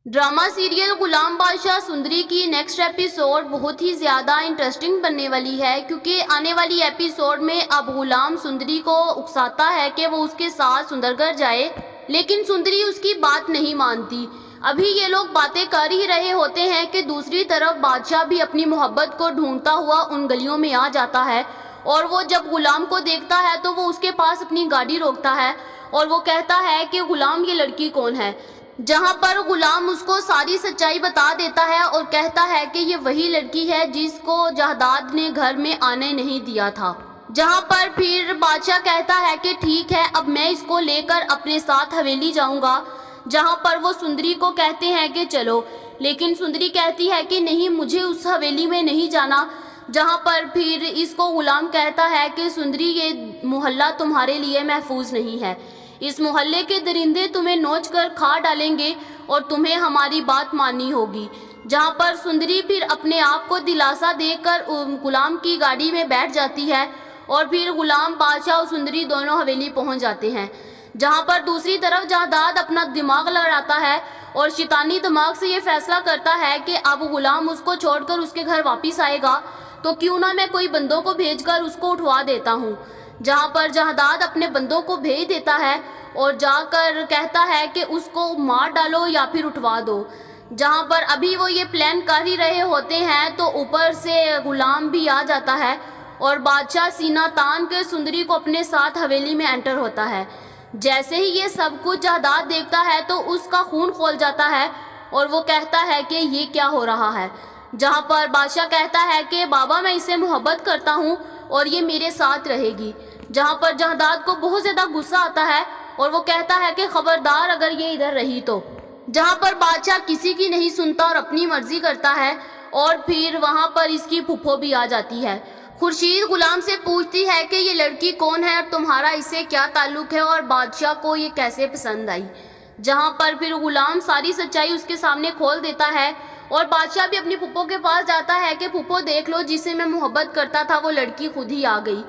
Drama serial गुलाम बादशाह सुंदरी की next episode बहुत ही ज़्यादा इंटरेस्टिंग बनने वाली है, क्योंकि आने वाली एपिसोड में अब गुलाम सुंदरी को उकसाता है कि वो उसके साथ सुंदरगढ़ जाए, लेकिन सुंदरी उसकी बात नहीं मानती। अभी ये लोग बातें कर ही रहे होते हैं कि दूसरी तरफ बादशाह भी अपनी मोहब्बत को ढूंढता हुआ उन गलियों में आ जाता है, और वो जब गुलाम को देखता है तो वो उसके पास अपनी गाड़ी रोकता है और वो कहता है कि गुलाम, ये लड़की कौन है। जहां पर गुलाम उसको सारी सच्चाई बता देता है और कहता है कि ये वही लड़की है जिसको जहदाद ने घर में आने नहीं दिया था। जहां पर फिर बादशाह कहता है कि ठीक है, अब मैं इसको लेकर अपने साथ हवेली जाऊंगा। जहां पर वो सुंदरी को कहते हैं कि चलो, लेकिन सुंदरी कहती है कि नहीं, मुझे उस हवेली में नहीं जाना। जहां पर फिर इसको गुलाम कहता है कि सुंदरी, ये मोहल्ला तुम्हारे लिए महफूज नहीं है, इस मोहल्ले के दरिंदे तुम्हें नोच कर खा डालेंगे और तुम्हें हमारी बात माननी होगी। जहां पर सुंदरी फिर अपने आप को दिलासा देकर गुलाम की गाड़ी में बैठ जाती है और फिर गुलाम, बादशाह और सुंदरी दोनों हवेली पहुंच जाते हैं। जहां पर दूसरी तरफ जहदाद अपना दिमाग लड़ाता है और शैतानी दिमाग से ये फैसला करता है कि अब गुलाम उसको छोड़कर उसके घर वापस आएगा तो क्यों ना मैं कोई बंदों को भेजकर उसको उठवा देता हूँ। जहां पर जहदाद अपने बंदों को भेज देता है और जाकर कहता है कि उसको मार डालो या फिर उठवा दो। जहां पर अभी वो ये प्लान कर ही रहे होते हैं तो ऊपर से गुलाम भी आ जाता है और बादशाह सीना तान के सुंदरी को अपने साथ हवेली में एंटर होता है। जैसे ही ये सब कुछ जहदाद देखता है तो उसका खून खौल जाता है और वो कहता है कि ये क्या हो रहा है। जहां पर बादशाह कहता है कि बाबा, मैं इससे मोहब्बत करता हूँ और ये मेरे साथ रहेगी। जहां पर जहदाद को बहुत ज़्यादा गुस्सा आता है और वो कहता है कि खबरदार अगर ये इधर रही तो। जहां पर बादशाह किसी की नहीं सुनता और अपनी मर्जी करता है और फिर वहां पर इसकी फुफ्फो भी आ जाती है। खुर्शीद गुलाम से पूछती है कि ये लड़की कौन है और तुम्हारा इससे क्या ताल्लुक है और बादशाह को ये कैसे पसंद आई। जहां पर फिर गुलाम सारी सच्चाई उसके सामने खोल देता है और बादशाह भी अपनी फुप्पो के पास जाता है कि फुप्पो देख लो, जिससे मैं मोहब्बत करता था वो लड़की खुद ही आ गई।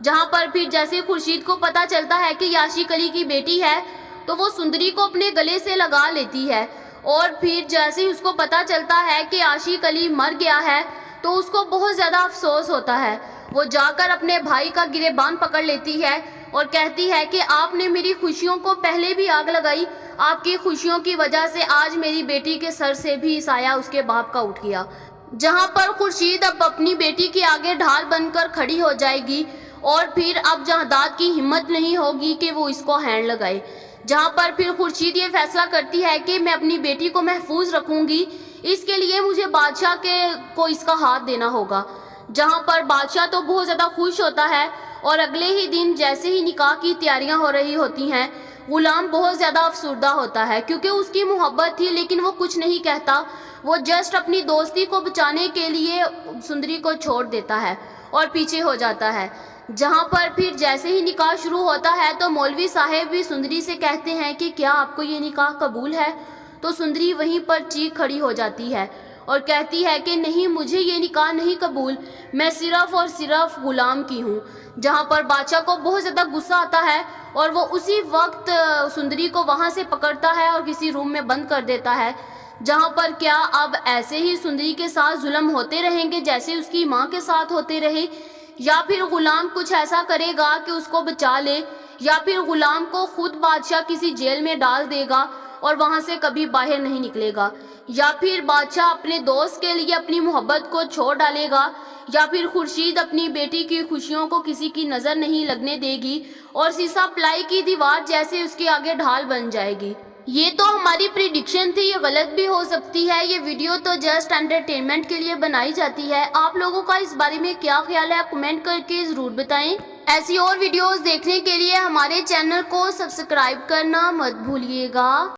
जहां पर फिर जैसे खुर्शीद को पता चलता है कि आशिक अली की बेटी है तो वो सुंदरी को अपने गले से लगा लेती है और फिर जैसे ही उसको पता चलता है कि आशिक अली मर गया है तो उसको बहुत ज़्यादा अफसोस होता है। वो जाकर अपने भाई का गिरेबान पकड़ लेती है और कहती है कि आपने मेरी खुशियों को पहले भी आग लगाई, आपकी खुशियों की वजह से आज मेरी बेटी के सर से भी साया उसके बाप का उठ गया। जहां पर खुर्शीद अब अपनी बेटी के आगे ढाल बनकर खड़ी हो जाएगी और फिर अब जहदाद की हिम्मत नहीं होगी कि वो इसको हैंड लगाए। जहां पर फिर खुर्शीद ये फैसला करती है कि मैं अपनी बेटी को महफूज रखूंगी, इसके लिए मुझे बादशाह को इसका हाथ देना होगा। जहां पर बादशाह तो बहुत ज़्यादा खुश होता है और अगले ही दिन जैसे ही निकाह की तैयारियां हो रही होती हैं, गुलाम बहुत ज़्यादा अफसुर्दा होता है क्योंकि उसकी मोहब्बत थी, लेकिन वो कुछ नहीं कहता। वो जस्ट अपनी दोस्ती को बचाने के लिए सुंदरी को छोड़ देता है और पीछे हो जाता है। जहां पर फिर जैसे ही निकाह शुरू होता है तो मौलवी साहब भी सुंदरी से कहते हैं कि क्या आपको ये निकाह कबूल है। तो सुंदरी वहीं पर चीख खड़ी हो जाती है और कहती है कि नहीं, मुझे ये निकाह नहीं कबूल, मैं सिर्फ और सिर्फ गुलाम की हूँ। जहाँ पर बादशाह को बहुत ज़्यादा गुस्सा आता है और वो उसी वक्त सुंदरी को वहाँ से पकड़ता है और किसी रूम में बंद कर देता है। जहाँ पर क्या अब ऐसे ही सुंदरी के साथ जुल्म होते रहेंगे जैसे उसकी माँ के साथ होते रहे, या फिर गुलाम कुछ ऐसा करेगा कि उसको बचा ले, या फिर गुलाम को खुद बादशाह किसी जेल में डाल देगा और वहां से कभी बाहर नहीं निकलेगा, या फिर बादशाह अपने दोस्त के लिए अपनी मोहब्बत को छोड़ डालेगा, या फिर खुर्शीद अपनी बेटी की खुशियों को किसी की नज़र नहीं लगने देगी और सीसा प्लाई की दीवार जैसे उसके आगे ढाल बन जाएगी। ये तो हमारी प्रिडिक्शन थी, ये गलत भी हो सकती है। ये वीडियो तो जस्ट एंटरटेनमेंट के लिए बनाई जाती है। आप लोगों का इस बारे में क्या ख्याल है, कमेंट करके ज़रूर बताएं। ऐसी और वीडियोस देखने के लिए हमारे चैनल को सब्सक्राइब करना मत भूलिएगा।